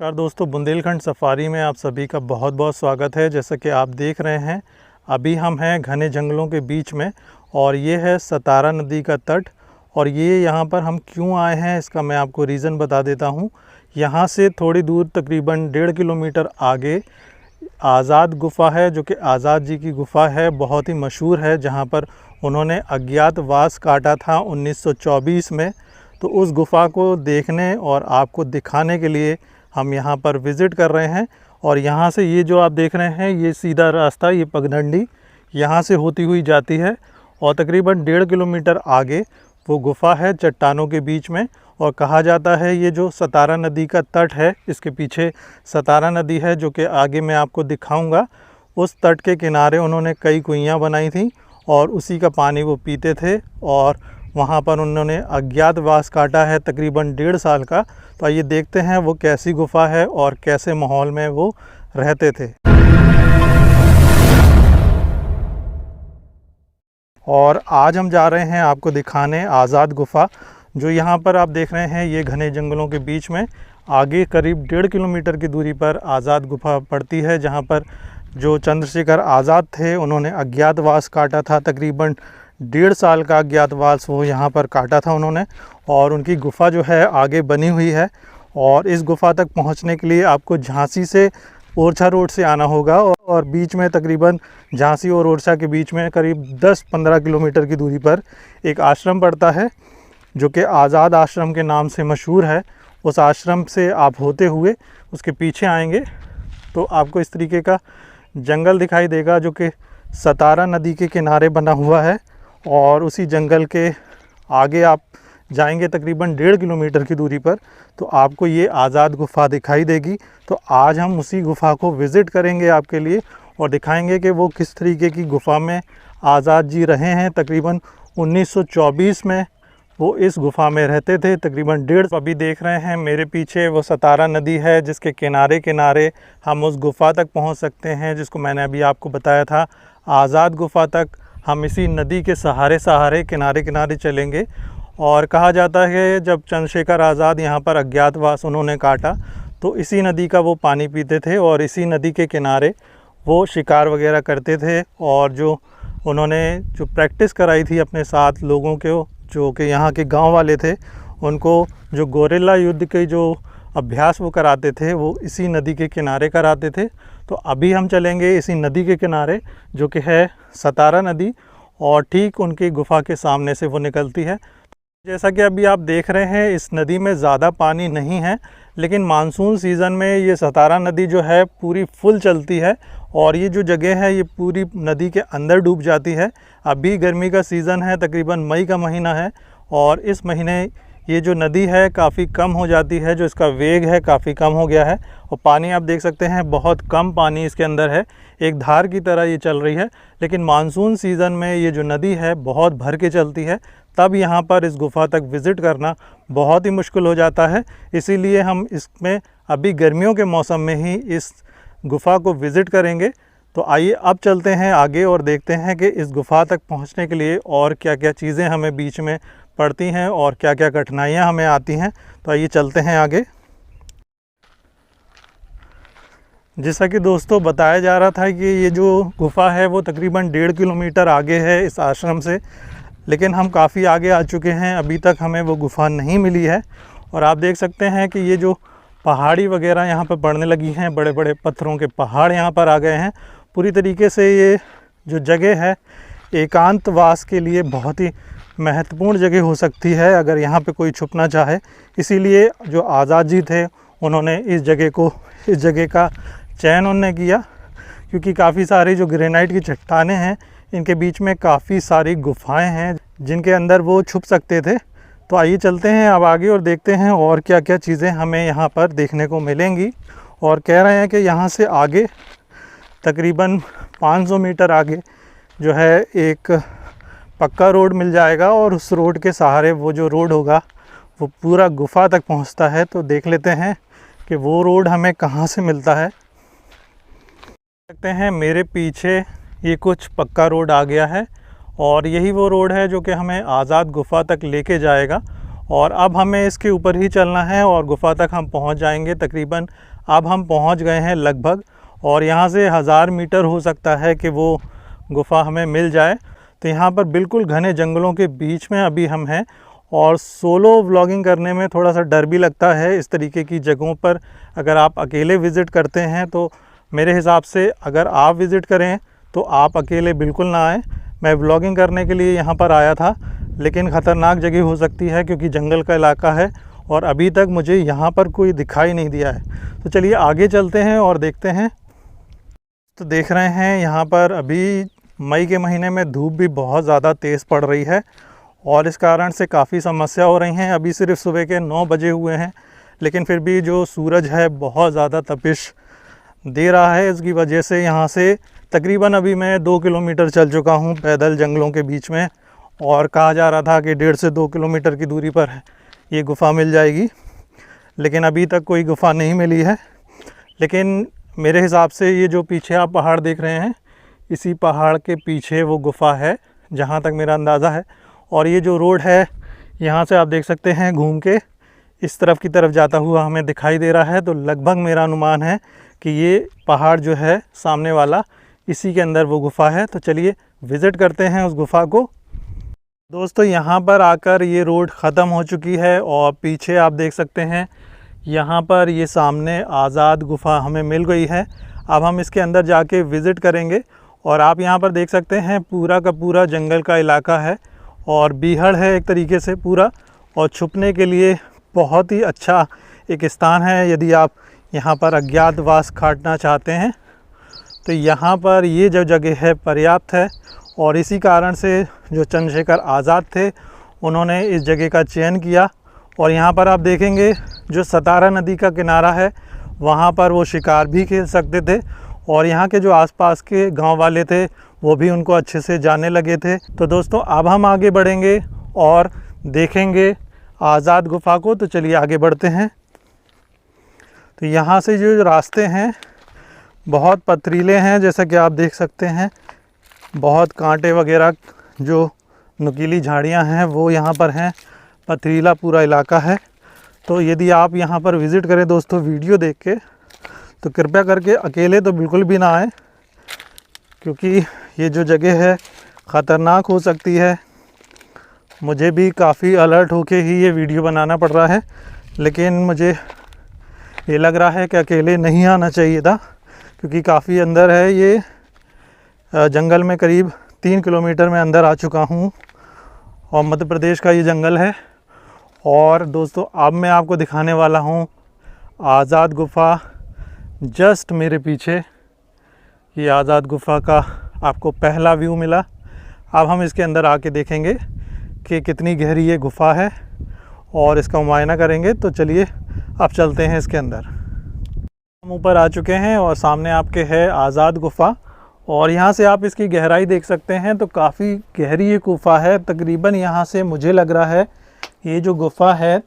नमस्कार दोस्तों, बुंदेलखंड सफारी में आप सभी का बहुत बहुत स्वागत है। जैसा कि आप देख रहे हैं, अभी हम हैं घने जंगलों के बीच में और ये है सतारा नदी का तट। और ये यहाँ पर हम क्यों आए हैं इसका मैं आपको रीज़न बता देता हूँ। यहाँ से थोड़ी दूर तकरीबन 1.5 किलोमीटर आगे आज़ाद गुफ़ा है, जो कि आज़ाद जी की गुफ़ा है, बहुत ही मशहूर है, जहाँ पर उन्होंने अज्ञातवास काटा था 1924 में। तो उस गुफ़ा को देखने और आपको दिखाने के लिए हम यहाँ पर विज़िट कर रहे हैं। और यहाँ से ये जो आप देख रहे हैं, ये सीधा रास्ता, ये पगडंडी यहाँ से होती हुई जाती है और तकरीबन 1.5 किलोमीटर आगे वो गुफ़ा है चट्टानों के बीच में। और कहा जाता है ये जो सतारा नदी का तट है, इसके पीछे सतारा नदी है, जो कि आगे मैं आपको दिखाऊंगा। उस तट के किनारे उन्होंने कई कुइयाँ बनाई थी और उसी का पानी वो पीते थे और वहाँ पर उन्होंने अज्ञातवास काटा है तकरीबन 1.5 साल का। तो आइए देखते हैं वो कैसी गुफ़ा है और कैसे माहौल में वो रहते थे। और आज हम जा रहे हैं आपको दिखाने आज़ाद गुफ़ा, जो यहाँ पर आप देख रहे हैं, ये घने जंगलों के बीच में आगे करीब 1.5 किलोमीटर की दूरी पर आज़ाद गुफ़ा पड़ती है, जहाँ पर जो चंद्रशेखर आज़ाद थे उन्होंने अज्ञातवास काटा था। तकरीबन 1.5 साल का अज्ञातवास वो यहाँ पर काटा था उन्होंने। और उनकी गुफ़ा जो है आगे बनी हुई है। और इस गुफ़ा तक पहुँचने के लिए आपको झांसी से ओरछा रोड से आना होगा और बीच में तकरीबन झांसी और ओरछा के बीच में करीब 10-15 किलोमीटर की दूरी पर एक आश्रम पड़ता है, जो कि आज़ाद आश्रम के नाम से मशहूर है। उस आश्रम से आप होते हुए उसके पीछे आएंगे तो आपको इस तरीके का जंगल दिखाई देगा, जो कि सतारा नदी के किनारे बना हुआ है। और उसी जंगल के आगे आप जाएंगे तकरीबन 1.5 किलोमीटर की दूरी पर तो आपको ये आज़ाद गुफ़ा दिखाई देगी। तो आज हम उसी गुफ़ा को विज़िट करेंगे आपके लिए और दिखाएंगे कि वो किस तरीके की गुफ़ा में आज़ाद जी रहे हैं। तकरीबन 1924 में वो इस गुफ़ा में रहते थे, तकरीबन 1.5। अभी देख रहे हैं मेरे पीछे वो सतारा नदी है, जिसके किनारे किनारे हम उस गुफ़ा तक पहुंच सकते हैं, जिसको मैंने अभी आपको बताया था। आज़ाद गुफ़ा तक हम इसी नदी के सहारे किनारे किनारे चलेंगे। और कहा जाता है जब चंद्रशेखर आज़ाद यहाँ पर अज्ञातवास उन्होंने काटा तो इसी नदी का वो पानी पीते थे और इसी नदी के किनारे वो शिकार वगैरह करते थे। और जो उन्होंने जो प्रैक्टिस कराई थी अपने साथ लोगों के, जो कि यहाँ के गांव वाले थे, उनको जो गोरिल्ला युद्ध के जो अभ्यास वो कराते थे वो इसी नदी के किनारे कराते थे। तो अभी हम चलेंगे इसी नदी के किनारे, जो कि है सतारा नदी, और ठीक उनकी गुफ़ा के सामने से वो निकलती है। जैसा कि अभी आप देख रहे हैं, इस नदी में ज़्यादा पानी नहीं है, लेकिन मानसून सीज़न में ये सतारा नदी जो है पूरी फुल चलती है और ये जो जगह है ये पूरी नदी के अंदर डूब जाती है। अभी गर्मी का सीज़न है, तकरीबन मई का महीना है और इस महीने ये जो नदी है काफ़ी कम हो जाती है, जो इसका वेग है काफ़ी कम हो गया है और पानी आप देख सकते हैं बहुत कम पानी इसके अंदर है, एक धार की तरह ये चल रही है। लेकिन मानसून सीज़न में ये जो नदी है बहुत भर के चलती है, तब यहाँ पर इस गुफ़ा तक विज़िट करना बहुत ही मुश्किल हो जाता है। इसीलिए हम इसमें अभी गर्मियों के मौसम में ही इस गुफ़ा को विज़िट करेंगे। तो आइए अब चलते हैं आगे और देखते हैं कि इस गुफ़ा तक पहुँचने के लिए और क्या क्या चीज़ें हमें बीच में पड़ती हैं और क्या क्या कठिनाइयाँ हमें आती हैं। तो आइए चलते हैं आगे। जैसा कि दोस्तों बताया जा रहा था कि ये जो गुफ़ा है वो तकरीबन 1.5 किलोमीटर आगे है इस आश्रम से, लेकिन हम काफ़ी आगे आ चुके हैं, अभी तक हमें वो गुफ़ा नहीं मिली है। और आप देख सकते हैं कि ये जो पहाड़ी वगैरह यहाँ पर पड़ने लगी हैं, बड़े बड़े पत्थरों के पहाड़ यहाँ पर आ गए हैं। पूरी तरीके से ये जो जगह है एकांतवास के लिए बहुत ही महत्वपूर्ण जगह हो सकती है अगर यहाँ पे कोई छुपना चाहे। इसीलिए जो आज़ाद जी थे उन्होंने इस जगह का चयन उन्होंने किया, क्योंकि काफ़ी सारी जो ग्रेनाइट की चट्टानें हैं इनके बीच में काफ़ी सारी गुफ़ाएं हैं जिनके अंदर वो छुप सकते थे। तो आइए चलते हैं अब आगे और देखते हैं और क्या क्या चीज़ें हमें यहाँ पर देखने को मिलेंगी। और कह रहे हैं कि यहाँ से आगे तकरीबन 500 मीटर आगे जो है एक पक्का रोड मिल जाएगा और उस रोड के सहारे वो जो रोड होगा वो पूरा गुफ़ा तक पहुँचता है। तो देख लेते हैं कि वो रोड हमें कहाँ से मिलता है। देखते हैं मेरे पीछे ये कुछ पक्का रोड आ गया है और यही वो रोड है जो कि हमें आज़ाद गुफ़ा तक लेके जाएगा। और अब हमें इसके ऊपर ही चलना है और गुफ़ा तक हम पहुंच जाएंगे। तकरीबन अब हम पहुंच गए हैं लगभग, और यहाँ से 1000 मीटर हो सकता है कि वो गुफ़ा हमें मिल जाए। तो यहाँ पर बिल्कुल घने जंगलों के बीच में अभी हम हैं, और सोलो व्लॉगिंग करने में थोड़ा सा डर भी लगता है। इस तरीके की जगहों पर अगर आप अकेले विज़िट करते हैं तो मेरे हिसाब से अगर आप विज़िट करें तो आप अकेले बिल्कुल ना आएँ। मैं व्लॉगिंग करने के लिए यहाँ पर आया था, लेकिन ख़तरनाक जगह हो सकती है क्योंकि जंगल का इलाका है और अभी तक मुझे यहाँ पर कोई दिखाई नहीं दिया है। तो चलिए आगे चलते हैं और देखते हैं। तो देख रहे हैं यहाँ पर अभी मई के महीने में धूप भी बहुत ज़्यादा तेज़ पड़ रही है और इस कारण से काफ़ी समस्या हो रही हैं। अभी सिर्फ सुबह के 9 बजे हुए हैं, लेकिन फिर भी जो सूरज है बहुत ज़्यादा तपिश दे रहा है। इसकी वजह से यहाँ से तकरीबन अभी मैं 2 किलोमीटर चल चुका हूँ पैदल जंगलों के बीच में, और कहा जा रहा था कि 1.5 से 2 किलोमीटर की दूरी पर ये गुफ़ा मिल जाएगी, लेकिन अभी तक कोई गुफ़ा नहीं मिली है। लेकिन मेरे हिसाब से ये जो पीछे आप पहाड़ देख रहे हैं, इसी पहाड़ के पीछे वो गुफ़ा है जहाँ तक मेरा अंदाज़ा है। और ये जो रोड है यहाँ से आप देख सकते हैं घूम के इस तरफ की तरफ जाता हुआ हमें दिखाई दे रहा है। तो लगभग मेरा अनुमान है कि ये पहाड़ जो है सामने वाला, इसी के अंदर वो गुफ़ा है। तो चलिए विज़िट करते हैं उस गुफ़ा को। दोस्तों यहाँ पर आकर ये रोड ख़त्म हो चुकी है और पीछे आप देख सकते हैं यहाँ पर ये सामने आज़ाद गुफ़ा हमें मिल गई है। अब हम इसके अंदर जाके विज़िट करेंगे। और आप यहाँ पर देख सकते हैं पूरा का पूरा जंगल का इलाका है और बीहड़ है एक तरीके से पूरा, और छुपने के लिए बहुत ही अच्छा एक स्थान है। यदि आप यहाँ पर अज्ञातवास काटना चाहते हैं तो यहाँ पर ये जो जगह है पर्याप्त है, और इसी कारण से जो चंद्रशेखर आज़ाद थे उन्होंने इस जगह का चयन किया। और यहाँ पर आप देखेंगे जो सतारा नदी का किनारा है वहाँ पर वो शिकार भी खेल सकते थे, और यहाँ के जो आसपास के गांव वाले थे वो भी उनको अच्छे से जानने लगे थे। तो दोस्तों अब हम आगे बढ़ेंगे और देखेंगे आज़ाद गुफ़ा को। तो चलिए आगे बढ़ते हैं। तो यहाँ से जो रास्ते हैं बहुत पथरीले हैं, जैसा कि आप देख सकते हैं। बहुत कांटे वगैरह जो नुकीली झाड़ियाँ हैं वो यहाँ पर हैं, पथरीला पूरा इलाका है। तो यदि आप यहाँ पर विज़िट करें दोस्तों वीडियो देख के, तो कृपया करके अकेले तो बिल्कुल भी ना आएँ, क्योंकि ये जो जगह है ख़तरनाक हो सकती है। मुझे भी काफ़ी अलर्ट होके ही ये वीडियो बनाना पड़ रहा है, लेकिन मुझे ये लग रहा है कि अकेले नहीं आना चाहिए था, क्योंकि काफ़ी अंदर है ये जंगल में। करीब 3 किलोमीटर में अंदर आ चुका हूँ और मध्य प्रदेश का ये जंगल है। और दोस्तों अब मैं आपको दिखाने वाला हूँ आज़ाद गुफ़ा। जस्ट मेरे पीछे ये आज़ाद गुफ़ा का आपको पहला व्यू मिला। अब हम इसके अंदर आके देखेंगे कि कितनी गहरी ये गुफ़ा है और इसका मुआयना करेंगे। तो चलिए अब चलते हैं इसके अंदर। हम ऊपर आ चुके हैं और सामने आपके है आज़ाद गुफ़ा, और यहाँ से आप इसकी गहराई देख सकते हैं। तो काफ़ी गहरी ये गुफ़ा है। तकरीबन यहाँ से मुझे लग रहा है ये जो गुफ़ा है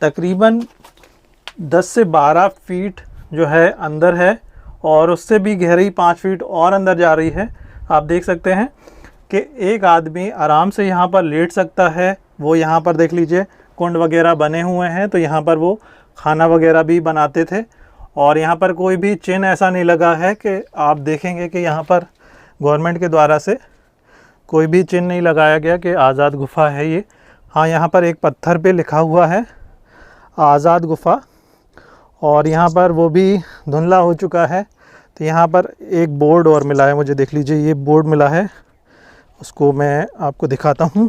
तकरीबन 10 से 12 फीट जो है अंदर है, और उससे भी गहरी 5 फीट और अंदर जा रही है। आप देख सकते हैं कि एक आदमी आराम से यहाँ पर लेट सकता है। वो यहाँ पर देख लीजिए कुंड वगैरह बने हुए हैं, तो यहाँ पर वो खाना वगैरह भी बनाते थे। और यहाँ पर कोई भी चिन्ह ऐसा नहीं लगा है कि आप देखेंगे कि यहाँ पर गवर्नमेंट के द्वारा से कोई भी चिन्ह नहीं लगाया गया कि आज़ाद गुफ़ा है ये। हाँ, यहाँ पर एक पत्थर पे लिखा हुआ है आज़ाद गुफ़ा, और यहाँ पर वो भी धुंधला हो चुका है। तो यहाँ पर एक बोर्ड और मिला है मुझे, देख लीजिए ये बोर्ड मिला है, उसको मैं आपको दिखाता हूँ।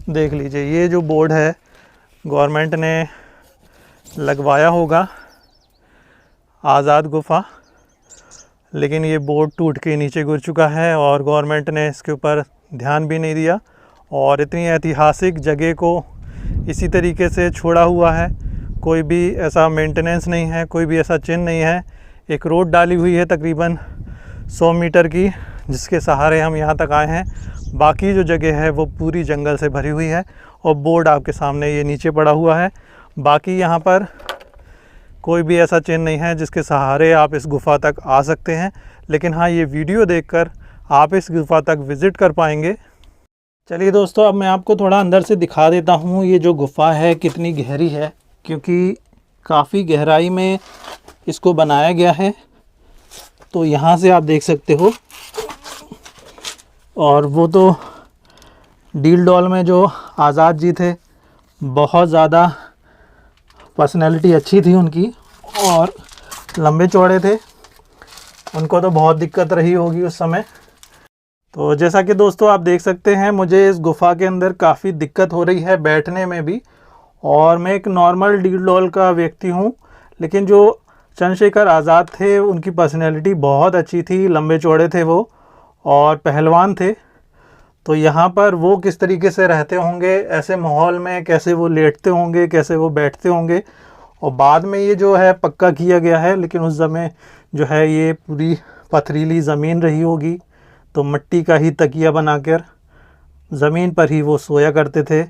देख लीजिए ये जो बोर्ड है गवर्नमेंट ने लगवाया होगा आज़ाद गुफ़ा, लेकिन ये बोर्ड टूट के नीचे गिर चुका है और गवर्नमेंट ने इसके ऊपर ध्यान भी नहीं दिया। और इतनी ऐतिहासिक जगह को इसी तरीके से छोड़ा हुआ है, कोई भी ऐसा मेंटेनेंस नहीं है, कोई भी ऐसा चिन्ह नहीं है। एक रोड डाली हुई है तकरीबन 100 मीटर की, जिसके सहारे हम यहाँ तक आए हैं। बाकी जो जगह है वो पूरी जंगल से भरी हुई है, और बोर्ड आपके सामने ये नीचे पड़ा हुआ है। बाकी यहाँ पर कोई भी ऐसा चिन्ह नहीं है जिसके सहारे आप इस गुफ़ा तक आ सकते हैं। लेकिन हाँ, ये वीडियो देखकर आप इस गुफ़ा तक विज़िट कर पाएंगे। चलिए दोस्तों, अब मैं आपको थोड़ा अंदर से दिखा देता हूँ ये जो गुफ़ा है कितनी गहरी है, क्योंकि काफ़ी गहराई में इसको बनाया गया है। तो यहाँ से आप देख सकते हो, और वो तो डील डॉल में जो आज़ाद जी थे, बहुत ज़्यादा पर्सनैलिटी अच्छी थी उनकी और लंबे चौड़े थे। उनको तो बहुत दिक्कत रही होगी उस समय। तो जैसा कि दोस्तों आप देख सकते हैं, मुझे इस गुफ़ा के अंदर काफ़ी दिक्कत हो रही है बैठने में भी। और मैं एक नॉर्मल डील डॉल का व्यक्ति हूँ, लेकिन जो चंद्रशेखर आज़ाद थे उनकी पर्सनैलिटी बहुत अच्छी थी, लंबे चौड़े थे वो और पहलवान थे। तो यहाँ पर वो किस तरीके से रहते होंगे ऐसे माहौल में, कैसे वो लेटते होंगे, कैसे वो बैठते होंगे। और बाद में ये जो है पक्का किया गया है, लेकिन उस समय जो है ये पूरी पथरीली ज़मीन रही होगी। तो मिट्टी का ही तकिया बनाकर ज़मीन पर ही वो सोया करते थे।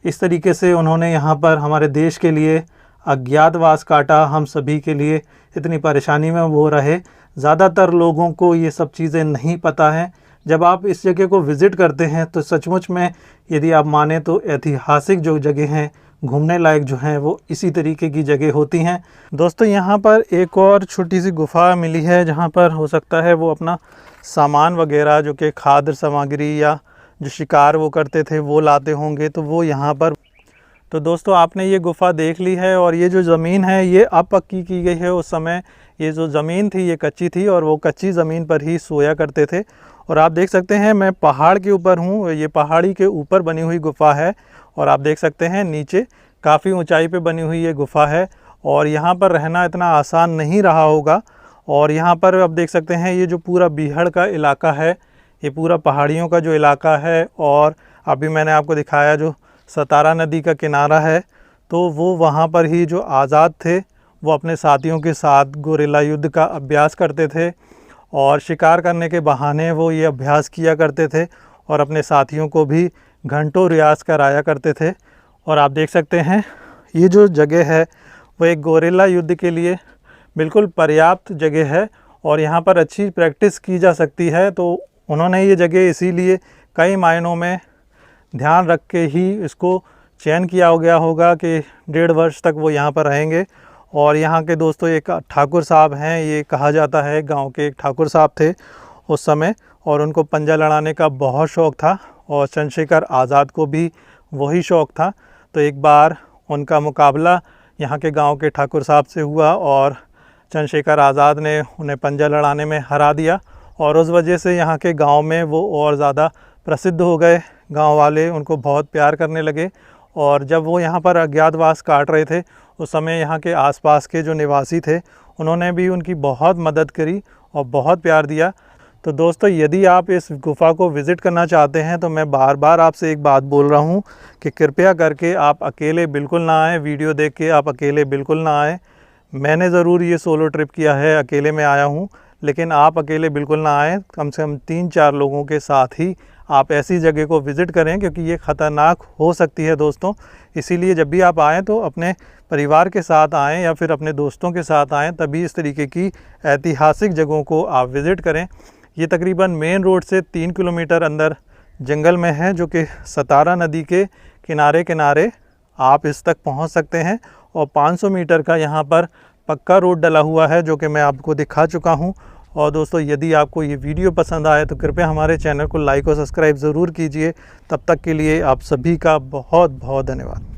इस तरीके से उन्होंने यहाँ पर हमारे देश के लिए अज्ञातवास काटा, हम सभी के लिए इतनी परेशानी में वो रहे। ज़्यादातर लोगों को ये सब चीज़ें नहीं पता है। जब आप इस जगह को विज़िट करते हैं तो सचमुच में, यदि आप माने तो ऐतिहासिक जो जगह हैं, घूमने लायक जो हैं, वो इसी तरीके की जगह होती हैं। दोस्तों यहाँ पर एक और छोटी सी गुफ़ा मिली है, जहाँ पर हो सकता है वो अपना सामान वगैरह जो कि खाद्य सामग्री या जो शिकार वो करते थे वो लाते होंगे, तो वो यहाँ पर। तो दोस्तों आपने ये गुफ़ा देख ली है, और ये जो ज़मीन है ये अब पक्की की गई है। उस समय ये जो ज़मीन थी ये कच्ची थी, और वो कच्ची ज़मीन पर ही सोया करते थे। और आप देख सकते हैं मैं पहाड़ के ऊपर हूँ, ये पहाड़ी के ऊपर बनी हुई गुफ़ा है। और आप देख सकते हैं नीचे काफ़ी ऊंचाई पे बनी हुई ये गुफ़ा है, और यहाँ पर रहना इतना आसान नहीं रहा होगा। और यहाँ पर आप देख सकते हैं ये जो पूरा बीहड़ का इलाका है, ये पूरा पहाड़ियों का जो इलाका है। और अभी मैंने आपको दिखाया जो सतारा नदी का किनारा है, तो वो वहाँ पर ही जो आज़ाद थे वो अपने साथियों के साथ गोरिल्ला युद्ध का अभ्यास करते थे, और शिकार करने के बहाने वो ये अभ्यास किया करते थे, और अपने साथियों को भी घंटों रियाज़ कराया करते थे। और आप देख सकते हैं ये जो जगह है वो एक गोरिल्ला युद्ध के लिए बिल्कुल पर्याप्त जगह है, और यहाँ पर अच्छी प्रैक्टिस की जा सकती है। तो उन्होंने ये जगह इसीलिए कई मायनों में ध्यान रख के ही इसको चयन किया गया होगा कि 1.5 वर्ष तक वो यहाँ पर रहेंगे। और यहाँ के दोस्तों एक ठाकुर साहब हैं, ये कहा जाता है गांव के एक ठाकुर साहब थे उस समय, और उनको पंजा लड़ाने का बहुत शौक़ था, और चंद्रशेखर आज़ाद को भी वही शौक़ था। तो एक बार उनका मुकाबला यहाँ के गांव के ठाकुर साहब से हुआ, और चंद्रशेखर आज़ाद ने उन्हें पंजा लड़ाने में हरा दिया, और उस वजह से यहाँ के गांव में वो और ज़्यादा प्रसिद्ध हो गए। गांव वाले उनको बहुत प्यार करने लगे, और जब वो यहाँ पर अज्ञातवास काट रहे थे उस समय यहाँ के आसपास के जो निवासी थे उन्होंने भी उनकी बहुत मदद करी और बहुत प्यार दिया। तो दोस्तों यदि आप इस गुफ़ा को विज़िट करना चाहते हैं तो मैं बार बार आपसे एक बात बोल रहा हूँ कि कृपया करके आप अकेले बिल्कुल ना आएँ। वीडियो देख के आप अकेले बिल्कुल ना आएँ। मैंने ज़रूर ये सोलो ट्रिप किया है, अकेले में आया हूँ, लेकिन आप अकेले बिल्कुल ना आएँ। कम से कम 3-4 लोगों के साथ ही आप ऐसी जगह को विज़िट करें, क्योंकि ये ख़तरनाक हो सकती है दोस्तों। इसीलिए जब भी आप आएँ तो अपने परिवार के साथ आएँ या फिर अपने दोस्तों के साथ आएँ, तभी इस तरीके की ऐतिहासिक जगहों को आप विज़िट करें। ये तकरीबन मेन रोड से 3 किलोमीटर अंदर जंगल में है, जो कि सतारा नदी के किनारे किनारे आप इस तक पहुंच सकते हैं। और 500 मीटर का यहाँ पर पक्का रोड डला हुआ है, जो कि मैं आपको दिखा चुका हूँ। और दोस्तों यदि आपको ये वीडियो पसंद आए तो कृपया हमारे चैनल को लाइक और सब्सक्राइब ज़रूर कीजिए। तब तक के लिए आप सभी का बहुत बहुत धन्यवाद।